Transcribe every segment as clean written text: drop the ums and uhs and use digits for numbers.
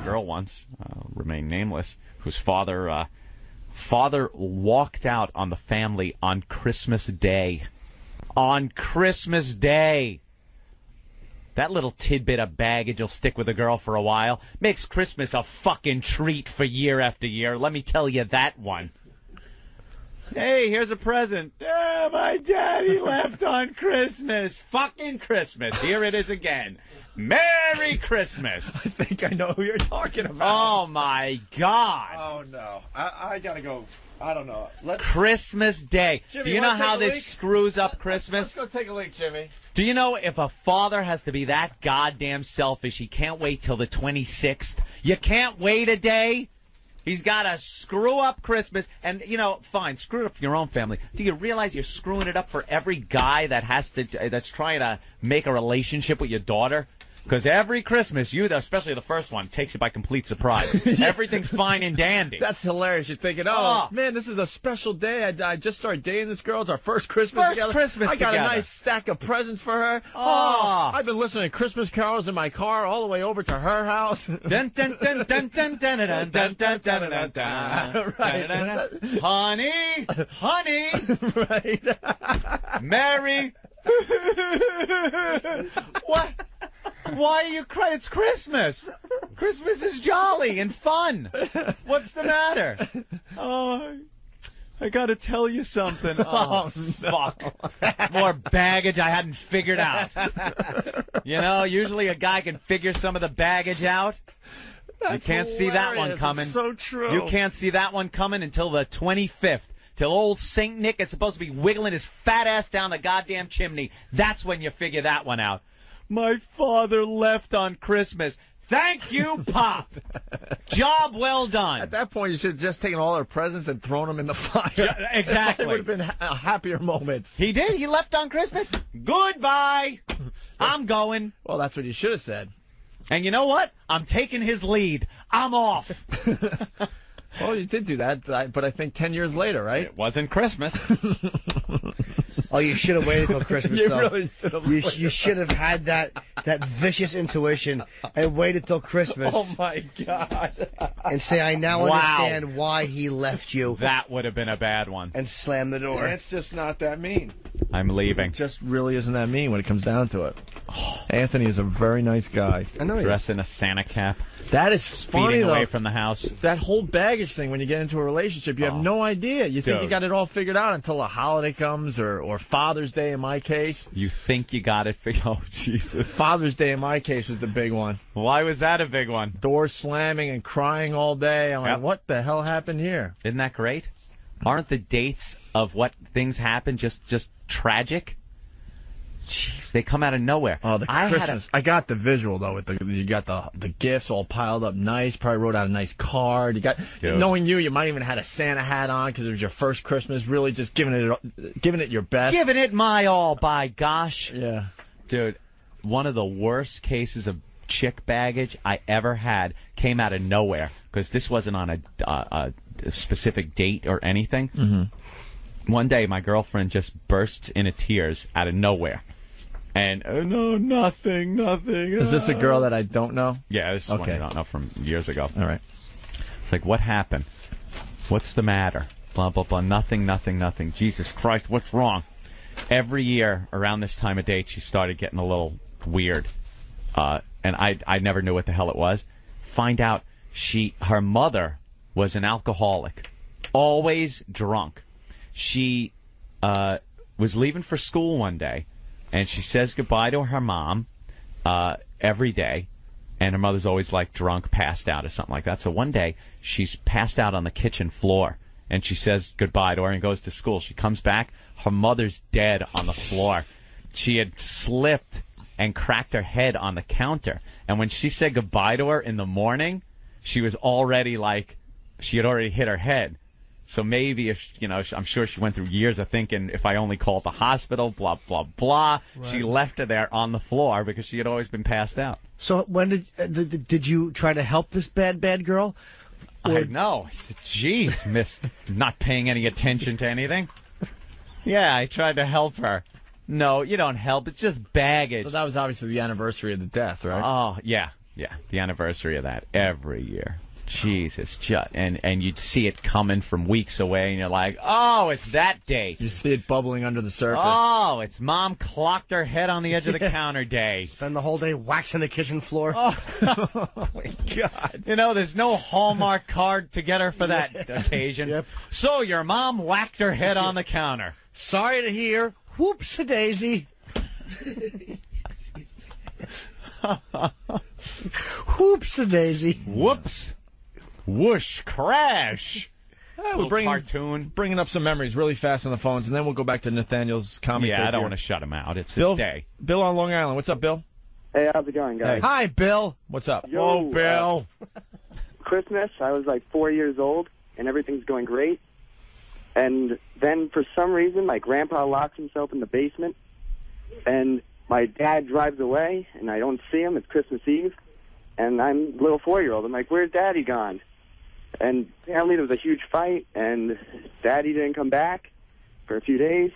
girl once, remain nameless, whose father walked out on the family on Christmas Day. On Christmas Day. That little tidbit of baggage will stick with a girl for a while. Makes Christmas a fucking treat for year after year. Let me tell you that one. Hey, here's a present. My daddy left on Christmas. Fucking Christmas. Here it is again. Merry Christmas. I think I know who you're talking about. Oh, my God. Oh, no. I got to go. I don't know. Christmas Day. Jimmy, do you know how this screws up Christmas? Let's go take a leak, Jimmy. Do you know if a father has to be that goddamn selfish, he can't wait till the 26th? You can't wait a day? He's got to screw up Christmas. And, fine, screw it up for your own family. Do you realize you're screwing it up for every guy that's trying to make a relationship with your daughter? Because every Christmas, especially the first one, takes you by complete surprise. Everything's fine and dandy. That's hilarious. You're thinking, man, this is a special day. I just started dating this girl. It's our first Christmas together. I got a nice stack of presents for her. I've been listening to Christmas carols in my car all the way over to her house. Dun, dun, dun, dun, dun, dun, dun, dun, dun, dun, dun. Right. Honey. Right. Mary. What? Why are you crying? It's Christmas. Christmas is jolly and fun. What's the matter? Oh, I got to tell you something. Oh, fuck. More baggage I hadn't figured out. Usually a guy can figure some of the baggage out. You can't see that one coming. It's so true. You can't see that one coming until the 25th. Till old St. Nick is supposed to be wiggling his fat ass down the goddamn chimney. That's when you figure that one out. My father left on Christmas. Thank you, Pop. Job well done. At that point, you should have just taken all our presents and thrown them in the fire. Yeah, exactly. It would have been a happier moment. He did. He left on Christmas. Goodbye. I'm going. Well, that's what you should have said. And you know what? I'm taking his lead. I'm off. Well, you did do that, but I think 10 years later, right? It wasn't Christmas. Oh, you should have waited till Christmas, You though. really should have. You should have had that vicious intuition and waited till Christmas. Oh, my God. And say, I now understand why he left you. That would have been a bad one. And slam the door. It's just not that mean. I'm leaving. It just really isn't that mean when it comes down to it. Anthony is a very nice guy. I know he is. Dressed in a Santa cap. That is funny, Speeding though. away from the house. That whole baggage thing, when you get into a relationship, you have no idea. You think you got it all figured out until a holiday comes, or Father's Day in my case. You think you got it figured out. Oh, Jesus. Father's Day in my case was the big one. Why was that a big one? Doors slamming and crying all day. I'm like, what the hell happened here? Isn't that great? Aren't the dates of what things happen just tragic? Jeez, they come out of nowhere. Oh, the Christmas! I got the visual though. You got the gifts all piled up nice. Probably wrote out a nice card. You got knowing you might even had a Santa hat on because it was your first Christmas. Really, just giving it your best. Giving it my all. By gosh, yeah, dude. One of the worst cases of chick baggage I ever had came out of nowhere because this wasn't on a specific date or anything. Mm-hmm. One day, my girlfriend just burst into tears out of nowhere. And, no, nothing. Is this a girl that I don't know? Yeah, this is one I don't know from years ago. All right. It's like, what happened? What's the matter? Blah, blah, blah. Nothing. Jesus Christ, what's wrong? Every year around this time of date, she started getting a little weird. And I never knew what the hell it was. Find out her mother was an alcoholic. Always drunk. She was leaving for school one day. And she says goodbye to her mom every day. And her mother's always, like, drunk, passed out or something like that. So one day, she's passed out on the kitchen floor. And she says goodbye to her and goes to school. She comes back. Her mother's dead on the floor. She had slipped and cracked her head on the counter. And when she said goodbye to her in the morning, she was already, like, she had already hit her head. So maybe, I'm sure she went through years of thinking, if I only called the hospital, blah, blah, blah. Right. She left her there on the floor because she had always been passed out. So when did you try to help this bad girl? Or... I know. I said, geez, miss, not paying any attention to anything. Yeah, I tried to help her. No, you don't help. It's just baggage. So that was obviously the anniversary of the death, right? Oh, yeah. Yeah, the anniversary of that every year. Jesus, and you'd see it coming from weeks away, and you're like, oh, it's that day. You see it bubbling under the surface. Oh, it's Mom clocked her head on the edge of the counter day. Spend the whole day waxing the kitchen floor. Oh, my God. You know, there's no Hallmark card to get her for that occasion. Yep. So your mom whacked her head on the counter. Sorry to hear. Whoops-a-daisy. Whoops-a-daisy. Whoops. Whoosh, crash. We're bringing up some memories really fast on the phones, and then we'll go back to Nathaniel's comment. Yeah, I don't want to shut him out. It's Bill, his day. Bill on Long Island. What's up, Bill? Hey, how's it going, guys? Hey. Hi, Bill. What's up? Yo, Bill. Christmas, I was like 4 years old, and everything's going great. And then, for some reason, my grandpa locks himself in the basement, and my dad drives away, and I don't see him. It's Christmas Eve, and I'm a little 4-year-old. I'm like, where's Daddy gone? And apparently there was a huge fight, and Daddy didn't come back for a few days.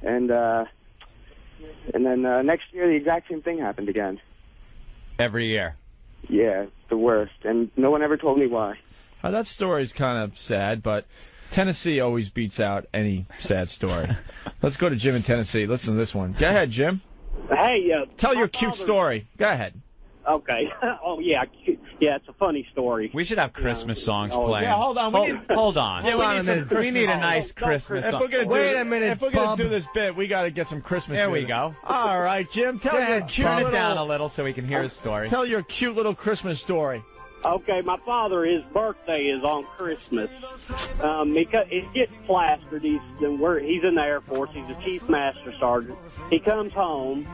And then next year, the exact same thing happened again. Every year. Yeah, the worst. And no one ever told me why. That story's kind of sad, but Tennessee always beats out any sad story. Let's go to Jim in Tennessee. Listen to this one. Go ahead, Jim. Hey, tell your cute story. Go ahead. Okay. Oh, yeah. Yeah, it's a funny story. We should have Christmas songs playing. Yeah, hold on. Hold on. We need a nice Christmas song. Wait a minute, If we're going Bob. to do this bit, we got to get some Christmas There we music. go. All right, Jim. Tell your cute Turn it little, down a little so we can hear his story. Tell your cute little Christmas story. Okay, my father, his birthday is on Christmas. He gets plastered. He's in the Air Force. He's a chief master sergeant. He comes home.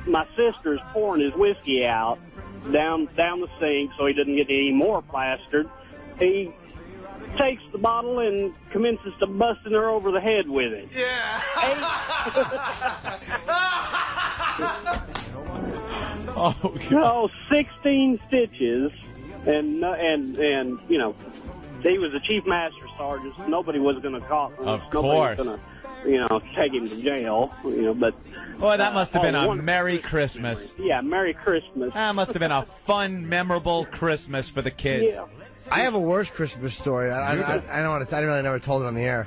My sister's pouring his whiskey out down the sink so he doesn't get any more plastered. He takes the bottle and commences to busting her over the head with it. Yeah. Oh, God. 16 stitches, and you know, he was a chief master sergeant. So nobody was going to call him. Of Nobody course. was going to, take him to jail. But Boy, that must have been a Merry Christmas. Yeah, Merry Christmas. That must have been a fun, memorable Christmas for the kids. Yeah. I have a worse Christmas story. I really never told it on the air.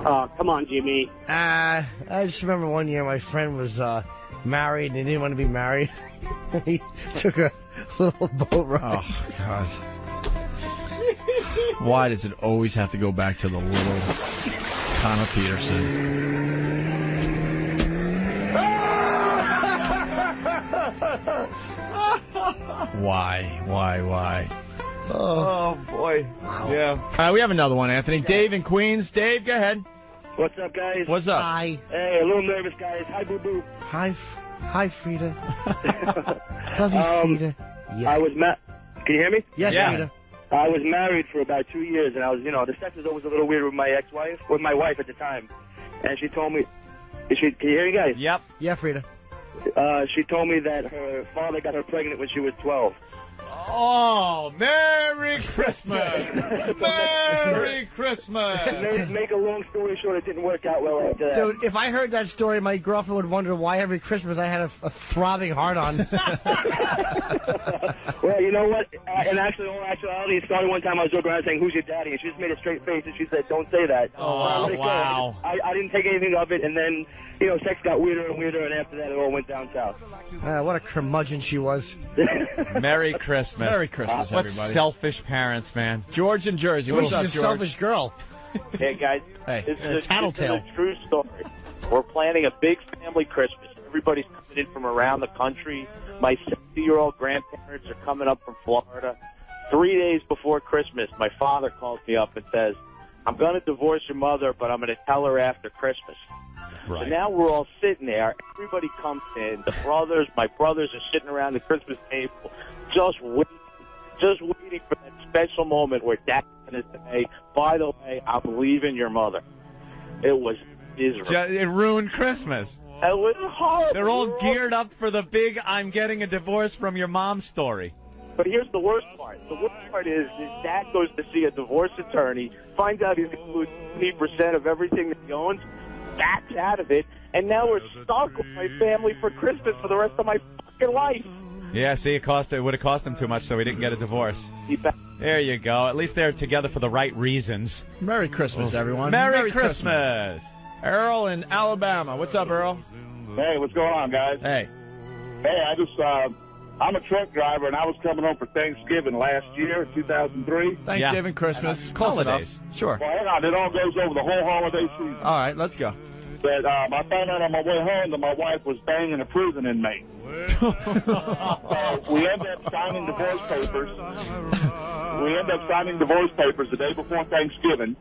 Come on, Jimmy. I just remember one year my friend was married and he didn't want to be married. He took a little boat ride. Oh, God. Why does it always have to go back to the little Connor Peterson? Why? Oh, boy. Yeah. We have another one, Anthony. Dave in Queens. Dave, go ahead. What's up, guys? What's up? Hi. Hey, a little nervous, guys. Hi, Boo Boo. Hi, Frida. Love you, Frida. Yes. I was Can you hear me? Yes, Yeah. Frida. I was married for about 2 years, and I was, the sex was always a little weird with my ex-wife, with my wife at the time. And she told me, can you hear me, guys? Yep. Yeah, Frida. She told me that her father got her pregnant when she was 12. Oh, Merry Christmas! Merry Christmas! Make a long story short, it didn't work out well after that. Dude, if I heard that story, my girlfriend would wonder why every Christmas I had a throbbing heart on. Well, you know what? And actually, in all actuality, it started one time I was joking around saying, "Who's your daddy?" And she just made a straight face and she said, "Don't say that." Oh, wow. I didn't take anything of it, and then, sex got weirder and weirder, and after that, it all went down south. What a curmudgeon she was. Merry Christmas. Merry Christmas, What everybody. selfish parents, man. George in Jersey. What's She's up, a George? selfish girl. Hey, guys. Hey. This is tattletale. a true story. We're planning a big family Christmas. Everybody's coming in from around the country. My 60-year-old grandparents are coming up from Florida. 3 days before Christmas, my father calls me up and says, "I'm going to divorce your mother, but I'm going to tell her after Christmas." Right. So now we're all sitting there. Everybody comes in. My brothers are sitting around the Christmas table, just waiting for that special moment where Dad's going to say, "By the way, I'm leaving your mother." It was miserable. It ruined Christmas. It was horrible. They're all geared up for the big "I'm getting a divorce from your mom" story. But here's the worst part. The worst part is Dad goes to see a divorce attorney, finds out he's going to lose 20% of everything that he owns, backs out of it, and now we're stuck with my family for Christmas for the rest of my fucking life. Yeah, see, it would have cost him too much, so he didn't get a divorce. There you go. At least they're together for the right reasons. Merry Christmas, everyone. Merry Christmas. Earl in Alabama. What's up, Earl? Hey, what's going on, guys? Hey. Hey, I'm a truck driver, and I was coming home for Thanksgiving last year, 2003. Thanksgiving, Christmas, holidays. Sure. Well, hang on. It all goes over the whole holiday season. All right, let's go. But I found out on my way home that my wife was banging a prison inmate. So we ended up signing divorce papers. The day before Thanksgiving.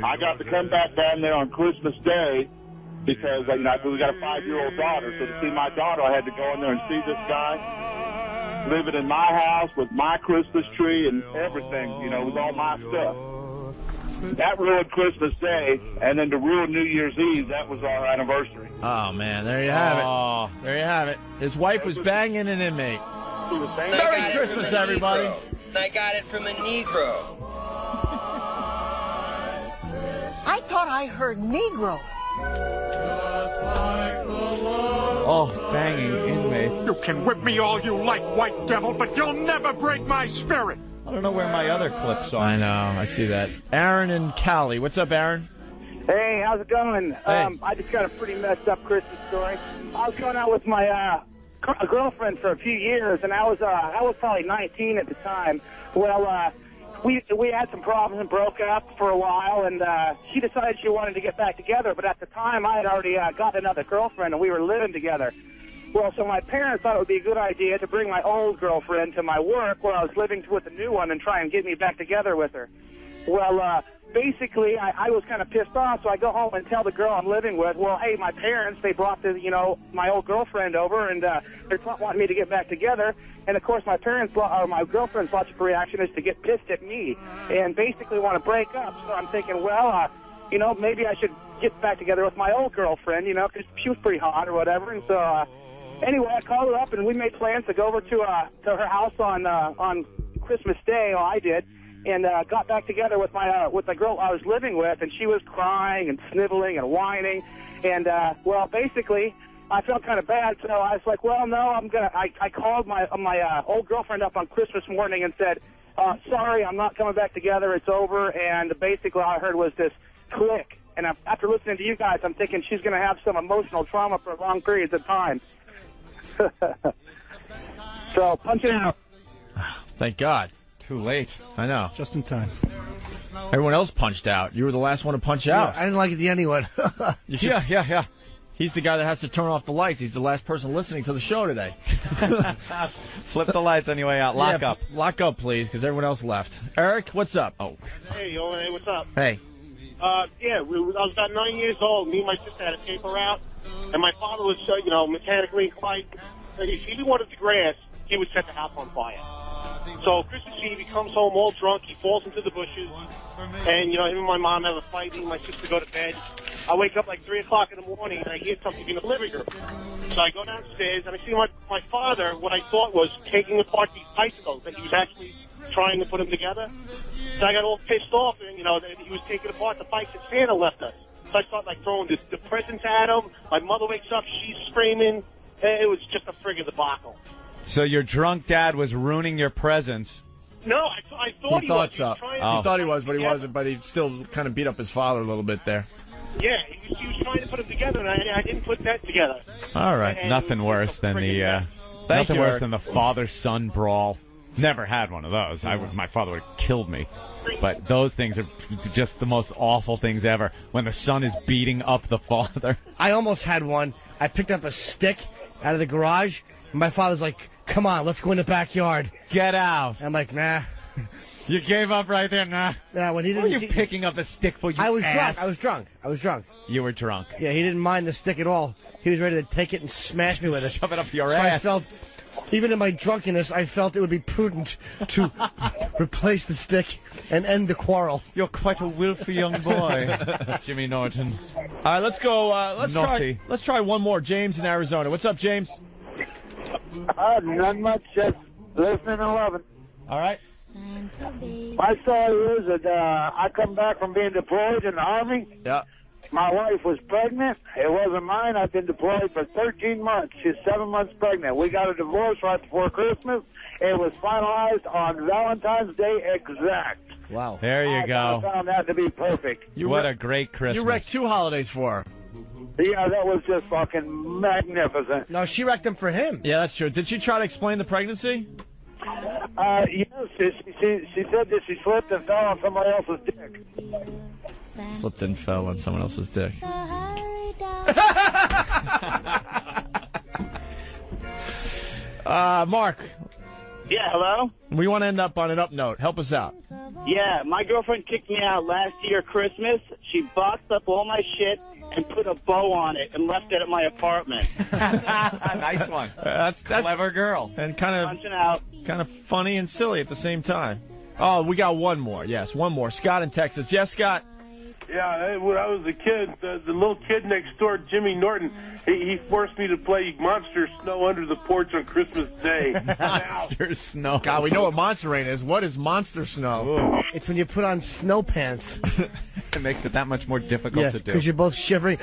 I got to come back down there on Christmas Day because we got a 5-year-old daughter. So to see my daughter, I had to go in there and see this guy living in my house with my Christmas tree and everything, with all my stuff. That ruined Christmas Day, and then to ruin New Year's Eve, that was our anniversary. Oh, man, there you have it. There you have it. His wife was banging an inmate. Merry Christmas, everybody. I got it from a Negro. I thought I heard Negro. Oh, banging inmates. You can whip me all you like, white devil, but you'll never break my spirit. I don't know where my other clips are. I know. I see that. Aaron and Cali. What's up, Aaron? Hey, how's it going? Hey. I just got a pretty messed up Christmas story. I was going out with my girlfriend for a few years, and I was probably 19 at the time. Well, we had some problems and broke up for a while, and she decided she wanted to get back together. But at the time, I had already got another girlfriend, and we were living together. Well, so my parents thought it would be a good idea to bring my old girlfriend to my work where I was living with the new one and try and get me back together with her. Well, basically, I was kind of pissed off, so I go home and tell the girl I'm living with, well, hey, my parents, they brought my old girlfriend over, and they're wanting me to get back together. And, of course, my girlfriend's logical reaction is to get pissed at me and basically want to break up. So I'm thinking, well, maybe I should get back together with my old girlfriend, because she was pretty hot or whatever. And so, anyway, I called her up, and we made plans to go over to her house on Christmas Day. Well, I did, and got back together with the girl I was living with, and she was crying and sniveling and whining, and basically, I felt kind of bad, so I was like, well, no, I called my old girlfriend up on Christmas morning and said, sorry, I'm not coming back together. It's over, and basically, all I heard was this click, and after listening to you guys, I'm thinking she's going to have some emotional trauma for long periods of time. So, punch it out. Thank God. Too late. I know. Just in time. Everyone else punched out. You were the last one to punch out. I didn't like it the anyway. Yeah. He's the guy that has to turn off the lights. He's the last person listening to the show today. Flip the lights on your way out. Lock up. Lock up, please, because everyone else left. Eric, what's up? Oh. Hey, what's up? Hey. I was about 9 years old. Me and my sister had a paper route, and my father was, mechanically inclined. And if he wanted the grass, he would set the house on fire. So Christmas Eve, he comes home all drunk. He falls into the bushes, and him and my mom have a fight. And my sister go to bed. I wake up like 3 o'clock in the morning, and I hear something in the living room. So I go downstairs, and I see my father, what I thought was taking apart these bicycles, that he was actually trying to put them together. So I got all pissed off, and that he was taking apart the bikes that Santa left us. So I start throwing the presents at him. My mother wakes up, she's screaming. It was just a friggin' debacle. So your drunk dad was ruining your presents. No, I thought he was. So. He thought he was, but he wasn't. But he still kind of beat up his father a little bit there. Yeah, he was trying to put them together, and I didn't put that together. All right, and nothing worse than the father-son brawl. Never had one of those. My father would have killed me. But those things are just the most awful things ever. When the son is beating up the father. I almost had one. I picked up a stick out of the garage, and my father's like, come on, let's go in the backyard. Get out. I'm like, nah. You gave up right there, nah. Nah, when he didn't. What are you picking up a stick for, you I was ass? drunk. I was drunk. You were drunk. Yeah, he didn't mind the stick at all. He was ready to take it and smash me with it. Shove it up your so ass. I felt, even in my drunkenness, I felt it would be prudent to replace the stick and end the quarrel. You're quite a willful young boy, Jimmy Norton. All right, let's go. Let's try one more. James in Arizona. What's up, James? Not much. Just listening and loving. All right. My story is that I come back from being deployed in the Army. Yeah. My wife was pregnant. It wasn't mine. I've been deployed for 13 months. She's 7 months pregnant. We got a divorce right before Christmas. It was finalized on Valentine's Day exact. Wow. There you go. I found that to be perfect. What a great Christmas. You wrecked 2 holidays for her. Yeah, that was just fucking magnificent. No, she wrecked them for him. Yeah, that's true. Did she try to explain the pregnancy? Yes, she said that she slipped and fell on somebody else's dick. Slipped and fell on someone else's dick. Mark. Yeah, hello? We want to end up on an up note. Help us out. Yeah, my girlfriend kicked me out last year Christmas. She boxed up all my shit and put a bow on it and left it at my apartment. Nice one. That's clever girl. And kind of funny and silly at the same time. Oh, we got one more. Yes, one more. Scott in Texas. Yes, Scott. Yeah, when I was a kid, the little kid next door, Jimmy Norton, he forced me to play Monster Snow under the porch on Christmas Day. Monster Snow. God, we know what Monster Rain is. What is Monster Snow? It's when you put on snow pants. It makes it that much more difficult to do. Because you're both shivering.